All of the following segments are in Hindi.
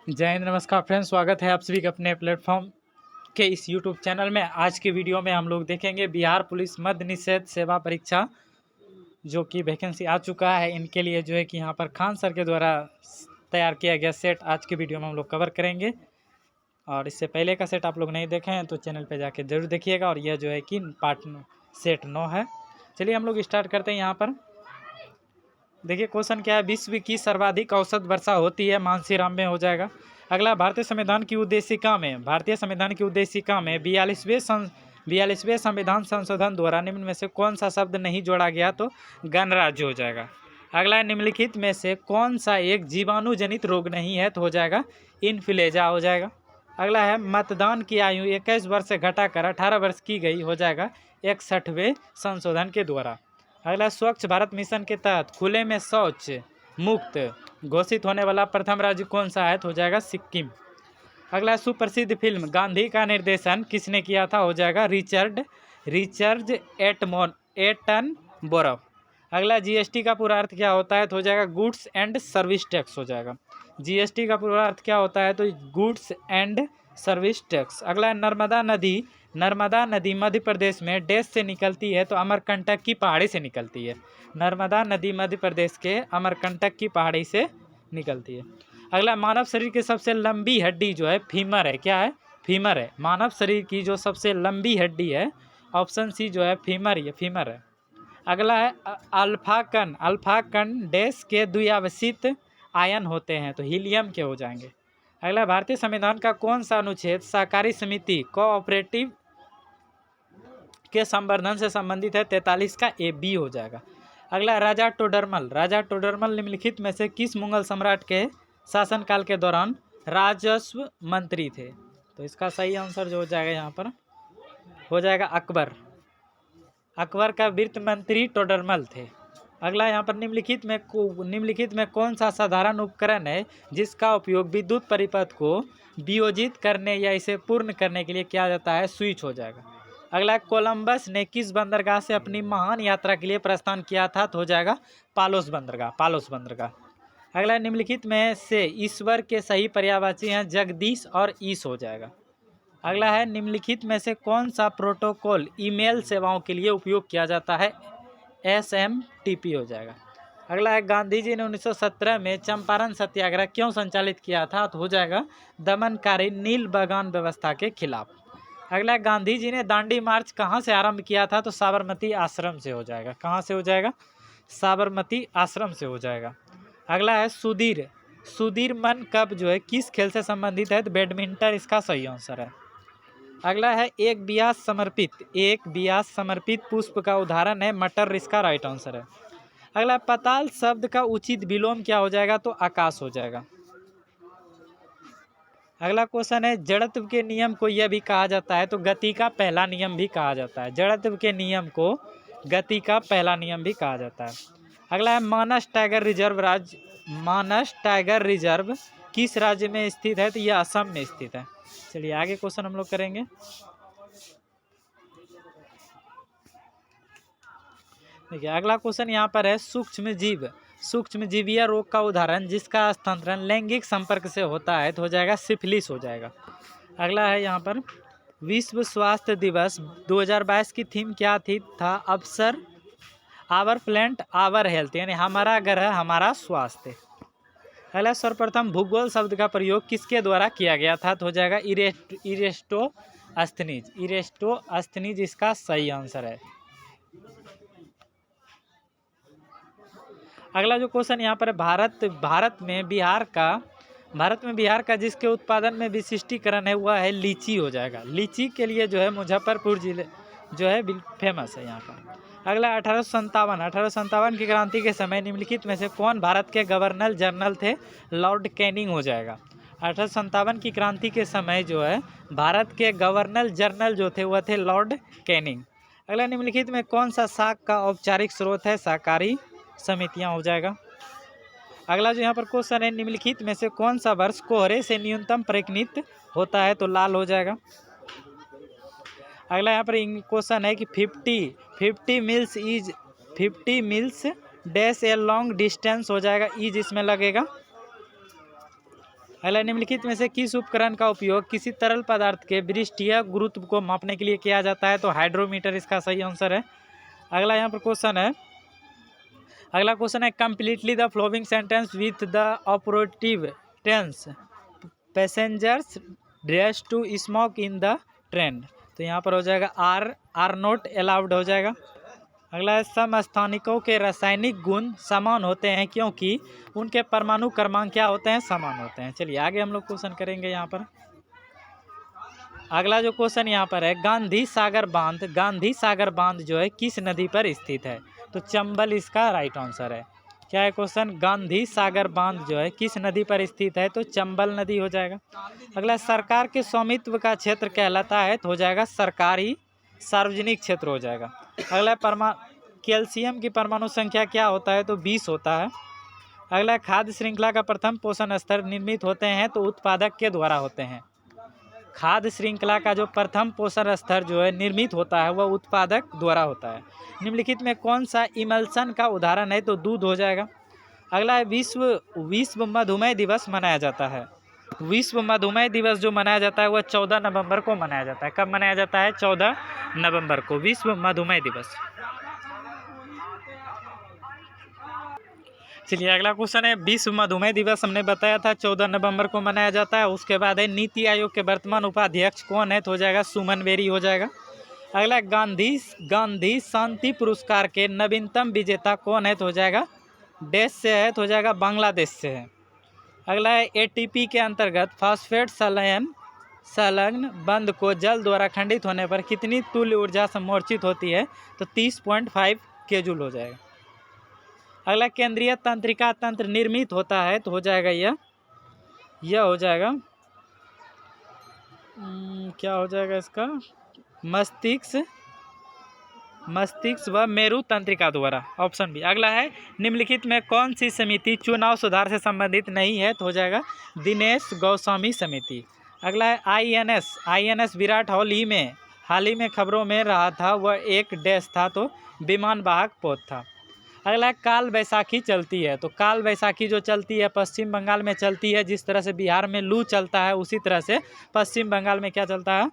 जय हिंद, नमस्कार फ्रेंड्स, स्वागत है आप सभी का अपने प्लेटफॉर्म के इस यूट्यूब चैनल में। आज के वीडियो में हम लोग देखेंगे बिहार पुलिस मद्य निषेध सेवा परीक्षा जो कि वैकेंसी आ चुका है। इनके लिए जो है कि यहाँ पर खान सर के द्वारा तैयार किया गया सेट आज के वीडियो में हम लोग कवर करेंगे। और इससे पहले का सेट आप लोग नहीं देखे हैं तो चैनल पर जाके जरूर देखिएगा। और यह जो है कि सेट 9 है। चलिए हम लोग स्टार्ट करते हैं। यहाँ पर देखिए क्वेश्चन क्या है, विश्व की सर्वाधिक औसत वर्षा होती है, मानसीराम में हो जाएगा। अगला, भारतीय संविधान की उद्देशिका में 42वें संविधान संशोधन द्वारा निम्न में से कौन सा शब्द नहीं जोड़ा गया, तो गणराज्य हो जाएगा। अगला, निम्नलिखित में से कौन सा एक जीवाणु जनित रोग नहीं है, तो हो जाएगा इन्फ्लुएंजा हो जाएगा। अगला है, मतदान की आयु 21 वर्ष से घटाकर 18 वर्ष की गई, हो जाएगा 61वें संशोधन के द्वारा। अगला, स्वच्छ भारत मिशन के तहत खुले में शौच मुक्त घोषित होने वाला प्रथम राज्य कौन सा है, तो हो जाएगा सिक्किम। अगला, सुप्रसिद्ध फिल्म गांधी का निर्देशन किसने किया था, हो जाएगा रिचर्ड एटनबरो। अगला, जीएसटी का पूरा अर्थ क्या होता है, तो हो जाएगा गुड्स एंड सर्विस टैक्स हो जाएगा। जीएसटी का पूरा अर्थ क्या होता है, तो गुड्स एंड सर्विस टैक्स। अगला, नर्मदा नदी मध्य प्रदेश में डैश से निकलती है, तो अमरकंटक की पहाड़ी से निकलती है। नर्मदा नदी मध्य प्रदेश के अमरकंटक की पहाड़ी से निकलती है। अगला, मानव शरीर की सबसे लंबी हड्डी जो है फीमर है। क्या है? फीमर है। मानव शरीर की जो सबसे लंबी हड्डी है, ऑप्शन सी जो है फीमर है। अगला है, अल्फा कण डैश के द्विआवेशित आयन होते हैं, तो हीलियम के हो जाएंगे। अगला, भारतीय संविधान का कौन सा अनुच्छेद सहकारी समिति कोऑपरेटिव के संवर्धन से संबंधित है, 43 का ए बी हो जाएगा। अगला, राजा टोडरमल निम्नलिखित में से किस मुगल सम्राट के शासनकाल के दौरान राजस्व मंत्री थे, तो इसका सही आंसर जो हो जाएगा यहाँ पर हो जाएगा अकबर का वित्त मंत्री टोडरमल थे। अगला, यहाँ पर निम्नलिखित में कौन सा साधारण उपकरण है जिसका उपयोग विद्युत परिपथ को वियोजित करने या इसे पूर्ण करने के लिए किया जाता है, स्विच हो जाएगा। अगला, कोलंबस ने किस बंदरगाह से अपनी महान यात्रा के लिए प्रस्थान किया था, तो हो जाएगा पालोस बंदरगाह। अगला, निम्नलिखित में से ईश्वर के सही पर्यायवाची हैं जगदीश और ईश हो जाएगा। अगला है, निम्नलिखित में से कौन सा प्रोटोकॉल ईमेल सेवाओं के लिए उपयोग किया जाता है, SMTP हो जाएगा। अगला है, गांधी जी ने 1917 में चंपारण सत्याग्रह क्यों संचालित किया था, तो हो जाएगा दमनकारी नील बगान व्यवस्था के खिलाफ। अगला, गांधी जी ने दांडी मार्च कहाँ से आरंभ किया था, तो साबरमती आश्रम से हो जाएगा। कहाँ से हो जाएगा? साबरमती आश्रम से हो जाएगा। अगला है, सुधीर मन कब जो है किस खेल से संबंधित है, तो बैडमिंटन इसका सही आंसर है। अगला है, एक ब्यास समर्पित पुष्प का उदाहरण है मटर, इसका राइट आंसर है। अगला, पाताल शब्द का उचित विलोम क्या हो जाएगा, तो आकाश हो जाएगा। अगला क्वेश्चन है, जड़त्व के नियम को यह भी कहा जाता है, तो गति का पहला नियम भी कहा जाता है। जड़त्व के नियम को गति का पहला नियम भी कहा जाता है। अगला है, मानस टाइगर रिजर्व किस राज्य में स्थित है, तो यह असम में स्थित है। चलिए आगे क्वेश्चन हम लोग करेंगे। देखिए अगला क्वेश्चन यहाँ पर है, सूक्ष्मजीवीय रोग का उदाहरण जिसका हस्तांतरण लैंगिक संपर्क से होता है, तो हो जाएगा सिफिलिस हो जाएगा। अगला है, यहाँ पर विश्व स्वास्थ्य दिवस 2022 की थीम क्या था, अवसर आवर प्लेंट आवर हेल्थ, यानी हमारा ग्रह हमारा स्वास्थ्य। अगला, सर्वप्रथम भूगोल शब्द का प्रयोग किसके द्वारा किया गया था, तो हो जाएगा इरेस्टोस्थनीज इसका सही आंसर है। अगला जो क्वेश्चन यहाँ पर है, भारत में बिहार का जिसके उत्पादन में विशिष्टीकरण है वह है लीची हो जाएगा। लीची के लिए जो है मुजफ्फरपुर जिले जो है फेमस है यहाँ का। अगला, 1857 की क्रांति के समय निम्नलिखित में से कौन भारत के गवर्नर जनरल थे, लॉर्ड कैनिंग हो जाएगा। 1857 की क्रांति के समय जो है भारत के गवर्नर जनरल जो थे वह थे लॉर्ड कैनिंग। अगला, निम्नलिखित में कौन सा शाक का औपचारिक स्रोत है, सहकारी समितियां हो जाएगा। अगला जो यहाँ पर क्वेश्चन है, निम्नलिखित में से कौन सा वर्ष कोहरे से न्यूनतम परिगणित होता है, तो लाल हो जाएगा। अगला यहाँ पर क्वेश्चन है कि 50 meals dash a long distance हो जाएगा, ईज इसमें लगेगा। अगला, निम्नलिखित में से किस उपकरण का उपयोग किसी तरल पदार्थ के पृष्ठीय गुरुत्व को मापने के लिए किया जाता है? तो हाइड्रोमीटर इसका सही आंसर है। अगला यहाँ पर क्वेश्चन है, अगला क्वेश्चन है, completely the flowing sentence with the operative tense passengers dress to smoke in the train. तो यहाँ पर हो जाएगा आर नॉट अलाउड हो जाएगा। अगला है, समस्थानिकों के रासायनिक गुण समान होते हैं क्योंकि उनके परमाणु क्रमांक क्या होते हैं? समान होते हैं। चलिए आगे हम लोग क्वेश्चन करेंगे यहाँ पर। अगला जो क्वेश्चन यहाँ पर है, गांधी सागर बांध जो है किस नदी पर स्थित है? तो चंबल इसका राइट आंसर है। क्या है क्वेश्चन? गांधी सागर बांध जो है किस नदी पर स्थित है? तो चंबल नदी हो जाएगा। अगला, सरकार के स्वामित्व का क्षेत्र कहलाता है? तो हो जाएगा सरकारी सार्वजनिक क्षेत्र हो जाएगा। अगला, कैल्शियम की परमाणु संख्या क्या होता है? तो 20 होता है। अगला, खाद्य श्रृंखला का प्रथम पोषण स्तर निर्मित होते हैं तो उत्पादक के द्वारा होते हैं। खाद्य श्रृंखला का जो प्रथम पोषण स्तर जो है निर्मित होता है वह उत्पादक द्वारा होता है। निम्नलिखित में कौन सा इमल्सन का उदाहरण है? तो दूध हो जाएगा। अगला है, विश्व मधुमेह दिवस मनाया जाता है। विश्व मधुमेह दिवस जो मनाया जाता है वह 14 नवंबर को मनाया जाता है। कब मनाया जाता है? 14 नवंबर को विश्व मधुमेह दिवस। चलिए अगला क्वेश्चन है, विश्व मधुमेह दिवस हमने बताया था 14 नवंबर को मनाया जाता है। उसके बाद है, नीति आयोग के वर्तमान उपाध्यक्ष कौन है? तो हो जाएगा सुमन बेरी हो जाएगा। अगला, गांधी शांति पुरस्कार के नवीनतम विजेता कौन है? तो हो जाएगा देश से है, तो हो जाएगा बांग्लादेश से है। अगला है, एटीपी के अंतर्गत फास्फेट संलग्न बंध को जल द्वारा खंडित होने पर कितनी तुल्य ऊर्जा संमोर्चित होती है? तो 30.5 केजूल हो जाएगा। अगला, केंद्रीय तंत्रिका तंत्र निर्मित होता है? तो हो जाएगा यह हो जाएगा क्या हो जाएगा इसका? मस्तिष्क व मेरु तंत्रिका द्वारा, ऑप्शन बी। अगला है, निम्नलिखित में कौन सी समिति चुनाव सुधार से संबंधित नहीं है? तो हो जाएगा दिनेश गोस्वामी समिति। अगला है, आईएनएस विराट हाल ही में खबरों में रहा था वह एक डैश था? तो विमान वाहक पोत था। अगला है, काल बैसाखी चलती है। तो काल बैसाखी जो चलती है पश्चिम बंगाल में चलती है। जिस तरह से बिहार में लू चलता है उसी तरह से पश्चिम बंगाल में क्या चलता है?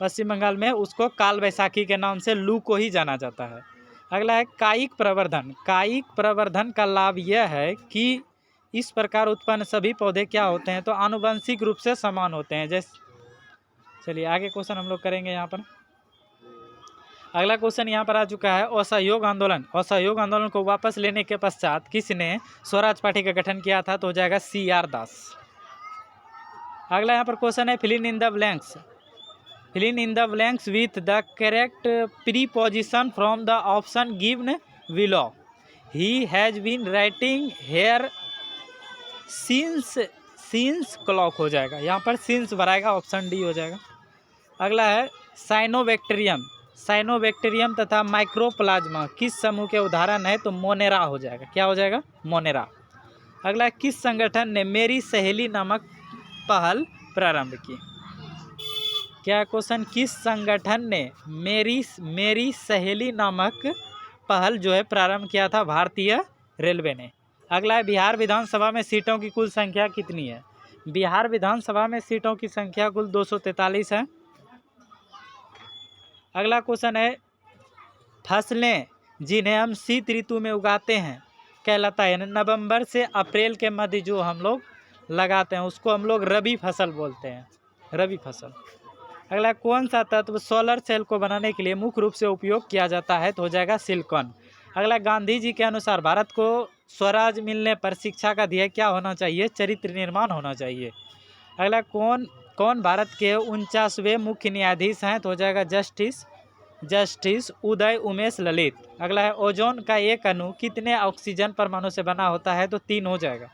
पश्चिम बंगाल में उसको काल बैसाखी के नाम से लू को ही जाना जाता है। अगला है, कायिक प्रवर्धन का लाभ यह है कि इस प्रकार उत्पन्न सभी पौधे क्या होते हैं? तो आनुवंशिक रूप से समान होते हैं। जैसे, चलिए आगे क्वेश्चन हम लोग करेंगे यहाँ पर। अगला क्वेश्चन यहाँ पर आ चुका है, असहयोग आंदोलन को वापस लेने के पश्चात किसने स्वराज पार्टी का गठन किया था? तो हो जाएगा CR दास। अगला यहाँ पर क्वेश्चन है, fill in the blanks with the correct preposition from the option given below. He has been writing here since clock हो जाएगा। यहाँ पर सिंस भराएगा, ऑप्शन डी हो जाएगा। अगला है, साइनोबैक्टीरियम तथा माइक्रोप्लाज्मा किस समूह के उदाहरण है? तो मोनेरा हो जाएगा। क्या हो जाएगा? मोनेरा। अगला, किस संगठन ने मेरी सहेली नामक पहल प्रारंभ की? क्या क्वेश्चन? किस संगठन ने मेरी सहेली नामक पहल जो है प्रारंभ किया था? भारतीय रेलवे ने। अगला है, बिहार विधानसभा में सीटों की कुल संख्या कितनी है? बिहार विधानसभा में सीटों की संख्या कुल 243 है। अगला क्वेश्चन है, फसलें जिन्हें हम शीत ऋतु में उगाते हैं कहलाता है? नवंबर से अप्रैल के मध्य जो हम लोग लगाते हैं उसको हम लोग रबी फसल बोलते हैं, रबी फसल। अगला, कौन सा तत्व सोलर सेल को बनाने के लिए मुख्य रूप से उपयोग किया जाता है? तो हो जाएगा सिलिकॉन। अगला, गांधी जी के अनुसार भारत को स्वराज मिलने पर शिक्षा का ध्येय क्या होना चाहिए? चरित्र निर्माण होना चाहिए। अगला, कौन भारत के 49वें मुख्य न्यायाधीश हैं? तो हो जाएगा जस्टिस उदय उमेश ललित। अगला है, ओजोन का एक अणु कितने ऑक्सीजन परमाणु से बना होता है? तो 3 हो जाएगा।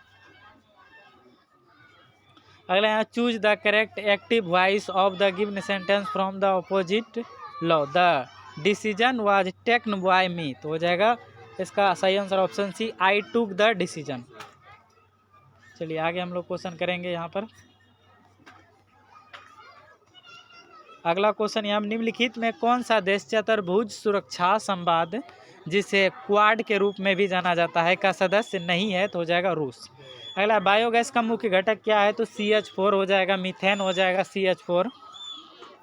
अगला यहाँ, choose the correct active voice of the given sentence from the opposite law. The decision was taken by me. तो हो जाएगा इसका सही answer option C, I took the decision. चलिए आगे हम लोग क्वेश्चन करेंगे यहाँ पर। अगला क्वेश्चन यहाँ, निम्नलिखित में कौन सा देश चतुर्भुज सुरक्षा संवाद जिसे क्वाड के रूप में भी जाना जाता है का सदस्य नहीं है? तो हो जाएगा रूस। अगला बायोगैस का मुख्य घटक क्या है, तो CH4 हो जाएगा, मीथेन हो जाएगा CH4।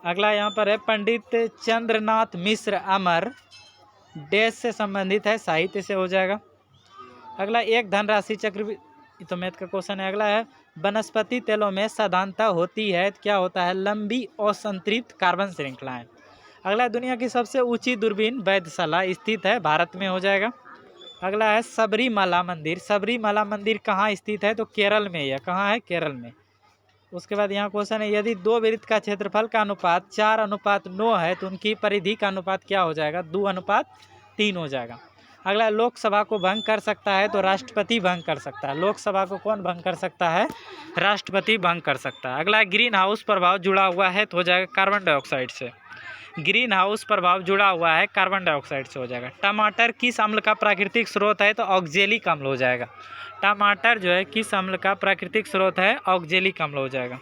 अगला यहाँ पर है पंडित चंद्रनाथ मिश्र अमर, देश से संबंधित है, साहित्य से हो जाएगा। अगला एक धनराशि चक्र, तो मैथ का क्वेश्चन है। अगला है वनस्पति तेलों में साधारणता होती है, क्या होता है, लंबी असंतृप्त कार्बन श्रृंखलाएं। अगला दुनिया की सबसे ऊंची दूरबीन वेधशाला स्थित है, भारत में हो जाएगा। अगला है सबरीमाला मंदिर, सबरीमाला मंदिर कहाँ स्थित है, तो केरल में है, कहाँ है, केरल में। उसके बाद यहाँ क्वेश्चन है यदि दो वृत्त का क्षेत्रफल का अनुपात 4:9 है तो उनकी परिधि का अनुपात क्या हो जाएगा, 2:3 हो जाएगा। अगला लोकसभा को भंग कर सकता है, तो राष्ट्रपति भंग कर सकता है। लोकसभा को कौन भंग कर सकता है, राष्ट्रपति भंग कर सकता है। अगला ग्रीन हाउस प्रभाव जुड़ा हुआ है, तो हो जाएगा कार्बन डाइऑक्साइड से। ग्रीन हाउस प्रभाव जुड़ा हुआ है कार्बन डाइऑक्साइड से, हो जाएगा। टमाटर किस अम्ल का प्राकृतिक स्रोत है, तो ऑक्जेलिक अम्ल हो जाएगा। टमाटर जो है किस अम्ल का प्राकृतिक स्रोत है, ऑक्जेलिक अम्ल हो जाएगा।